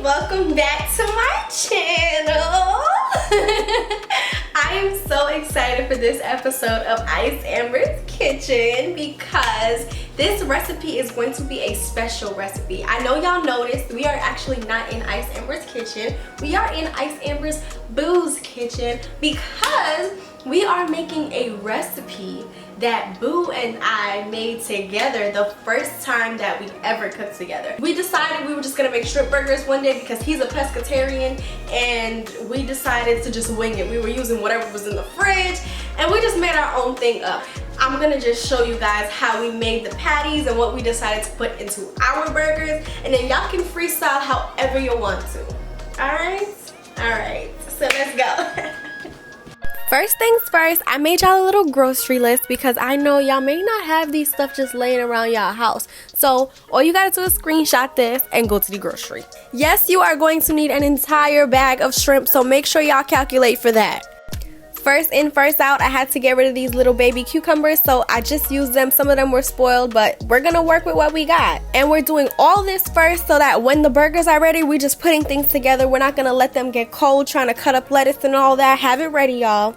welcome back to my channel. I am so excited for this episode of Ice Amber's Kitchen because this recipe is going to be a special recipe. I know y'all noticed we are actually not in Ice Amber's kitchen. We are in Ice Amber's Boo's kitchen because we are making a recipe that Boo and I made together the first time that we ever cooked together. We decided we were just gonna make shrimp burgers one day because he's a pescatarian, and we decided to just wing it. We were using whatever was in the fridge and we just made our own thing up. I'm gonna just show you guys how we made the patties and what we decided to put into our burgers, and then y'all can freestyle however you want to. Alright, so let's go. First things first, I made y'all a little grocery list because I know y'all may not have these stuff just laying around y'all house. So all you gotta do is screenshot this and go to the grocery. Yes, you are going to need an entire bag of shrimp, so make sure y'all calculate for that. First in, first out, I had to get rid of these little baby cucumbers, so I just used them. Some of them were spoiled, but we're gonna work with what we got. And we're doing all this first so that when the burgers are ready, we're just putting things together. We're not gonna let them get cold trying to cut up lettuce and all that. Have it ready, y'all.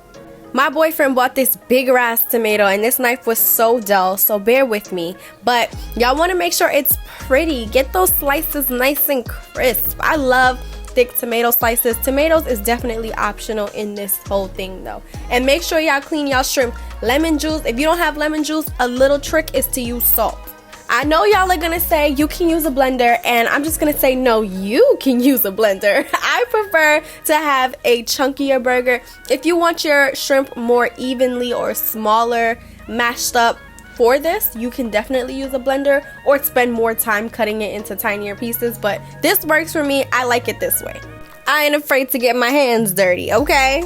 My boyfriend bought this bigger ass tomato and this knife was so dull, so bear with me. But y'all wanna make sure it's pretty. Get those slices nice and crisp. I love thick tomato slices. Tomatoes is definitely optional in this whole thing though. And make sure y'all clean y'all shrimp. Lemon juice, if you don't have lemon juice, a little trick is to use salt. I know y'all are gonna say you can use a blender, and I'm just gonna say no, you can use a blender. I prefer to have a chunkier burger. If you want your shrimp more evenly or smaller mashed up for this, you can definitely use a blender or spend more time cutting it into tinier pieces, but this works for me. I like it this way. I ain't afraid to get my hands dirty, okay?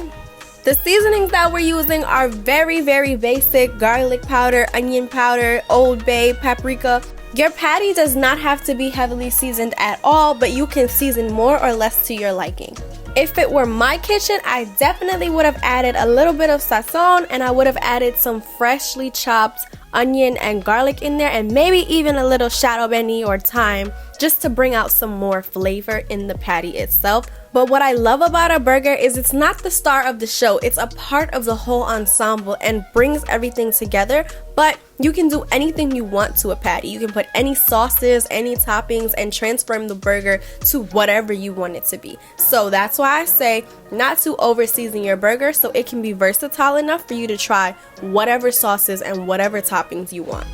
The seasonings that we're using are very, very basic. Garlic powder, onion powder, Old Bay, paprika. Your patty does not have to be heavily seasoned at all, but you can season more or less to your liking. If it were my kitchen, I definitely would have added a little bit of sazon, and I would have added some freshly chopped onion and garlic in there, and maybe even a little shadow beni or thyme, just to bring out some more flavor in the patty itself. But what I love about a burger is it's not the star of the show, it's a part of the whole ensemble and brings everything together. But you can do anything you want to a patty. You can put any sauces, any toppings, and transform the burger to whatever you want it to be. So that's why I say not to over season your burger, so it can be versatile enough for you to try whatever sauces and whatever toppings you want.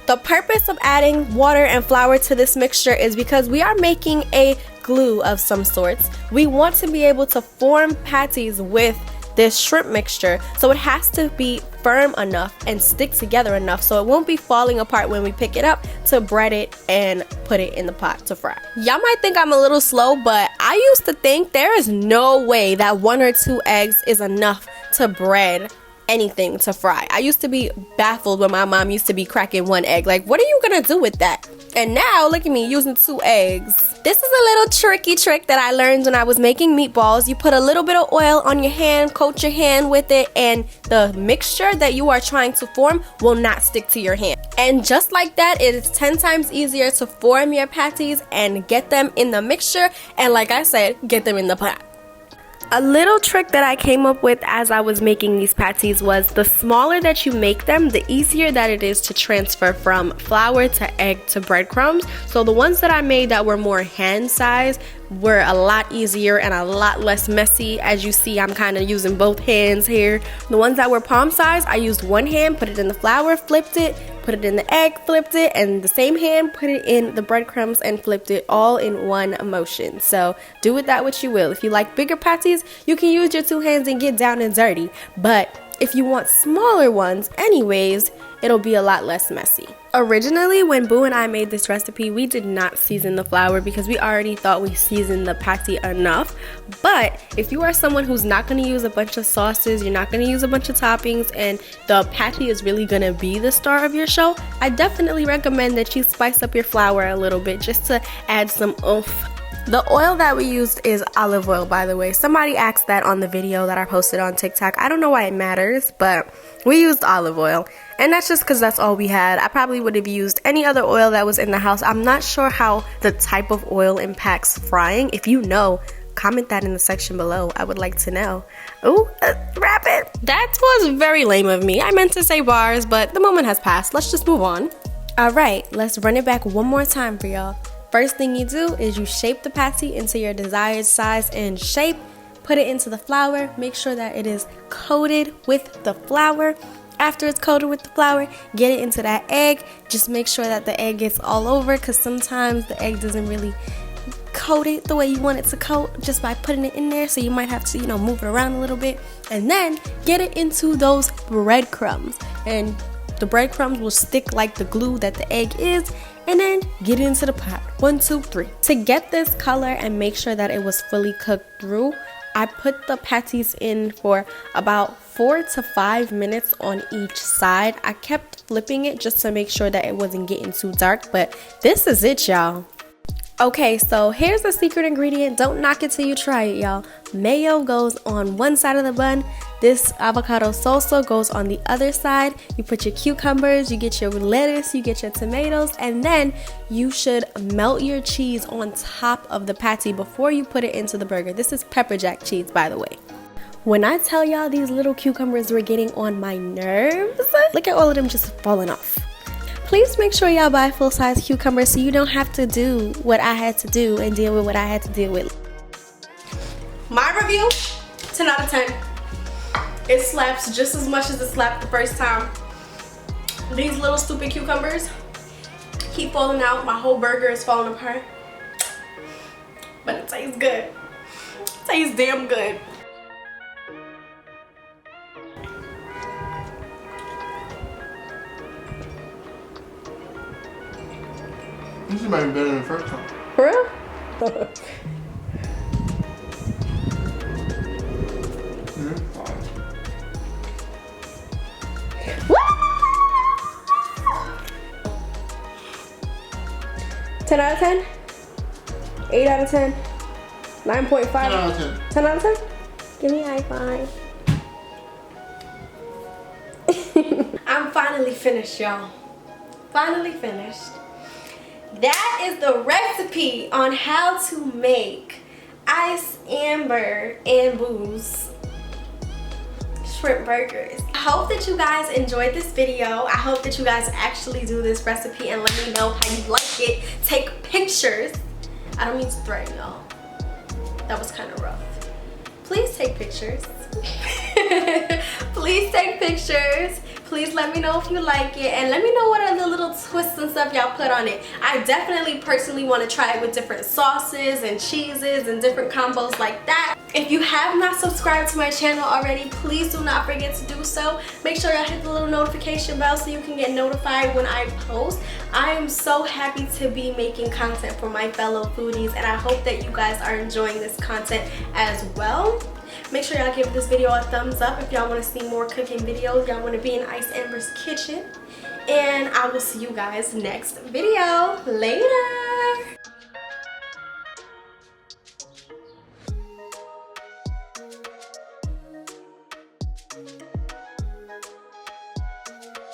The purpose of adding water and flour to this mixture is because we are making a glue of some sorts. We want to be able to form patties with this shrimp mixture, so it has to be firm enough and stick together enough so it won't be falling apart when we pick it up to bread it and put it in the pot to fry. Y'all might think I'm a little slow, but I used to think there is no way that 1 or 2 eggs is enough to bread anything to fry. I used to be baffled when my mom used to be cracking 1 egg. Like, what are you gonna do with that? And now look at me using 2 eggs. This is a little tricky trick that I learned when I was making meatballs. You put a little bit of oil on your hand, coat your hand with it, and the mixture that you are trying to form will not stick to your hand. And just like that, it is 10 times easier to form your patties and get them in the mixture, and like I said, get them in the pot. A little trick that I came up with as I was making these patties was the smaller that you make them, the easier that it is to transfer from flour to egg to breadcrumbs. So the ones that I made that were more hand size were a lot easier and a lot less messy. As you see, I'm kind of using both hands here. The ones that were palm size, I used one hand, put it in the flour, flipped it, put it in the egg, flipped it, and the same hand put it in the breadcrumbs and flipped it, all in one motion. So do with that what you will. If you like bigger patties, you can use your 2 hands and get down and dirty. But if you want smaller ones anyways, it'll be a lot less messy. Originally, when Boo and I made this recipe, we did not season the flour because we already thought we seasoned the patty enough. But if you are someone who's not going to use a bunch of sauces, you're not going to use a bunch of toppings, and the patty is really going to be the star of your show, I definitely recommend that you spice up your flour a little bit just to add some oomph. The oil that we used is olive oil, by the way. Somebody asked that on the video that I posted on TikTok. I don't know why it matters, but we used olive oil. And that's just because that's all we had. I probably would have used any other oil that was in the house. I'm not sure how the type of oil impacts frying. If you know, comment that in the section below. I would like to know. Ooh, wrap it. That was very lame of me. I meant to say bars, but the moment has passed. Let's just move on. All right, let's run it back one more time for y'all. First thing you do is you shape the patty into your desired size and shape. Put it into the flour. Make sure that it is coated with the flour. After it's coated with the flour, get it into that egg. Just make sure that the egg gets all over, because sometimes the egg doesn't really coat it the way you want it to coat just by putting it in there. So you might have to, move it around a little bit. And then get it into those breadcrumbs. And the breadcrumbs will stick like the glue that the egg is. And then get it into the pot. 1, 2, 3. To get this color and make sure that it was fully cooked through, I put the patties in for about 4 to 5 minutes on each side. I kept flipping it just to make sure that it wasn't getting too dark, but this is it, y'all. Okay, so here's the secret ingredient. Don't knock it till you try it, y'all. Mayo goes on one side of the bun. This avocado salsa goes on the other side. You put your cucumbers, you get your lettuce, you get your tomatoes, and then you should melt your cheese on top of the patty before you put it into the burger. This is pepper jack cheese, by the way. When I tell y'all these little cucumbers were getting on my nerves, look at all of them just falling off. Please make sure y'all buy full-size cucumbers so you don't have to do what I had to do and deal with what I had to deal with. My review, 10 out of 10. It slaps just as much as it slapped the first time. These little stupid cucumbers keep falling out. My whole burger is falling apart. But it tastes good. It tastes damn good. This might be better than the first time. For real? Woo! 10 out of 10? 8 out of 10? 9.5? 10 out of 10. 10 out of 10? Give me a high five. I'm finally finished, y'all. Finally finished. That is the recipe on how to make Ice Amber and Boo's shrimp burgers. I hope that you guys enjoyed this video. I hope that you guys actually do this recipe and let me know how you like it. Take pictures. I don't mean to threaten y'all. That was kind of rough. Please take pictures. Please take pictures. Please let me know if you like it, and let me know what other little twists and stuff y'all put on it. I definitely personally want to try it with different sauces and cheeses and different combos like that. If you have not subscribed to my channel already, please do not forget to do so. Make sure y'all hit the little notification bell so you can get notified when I post. I am so happy to be making content for my fellow foodies, and I hope that you guys are enjoying this content as well. Make sure y'all give this video a thumbs up if y'all want to see more cooking videos. Y'all want to be in Ice Amber's kitchen. And I will see you guys next video. Later.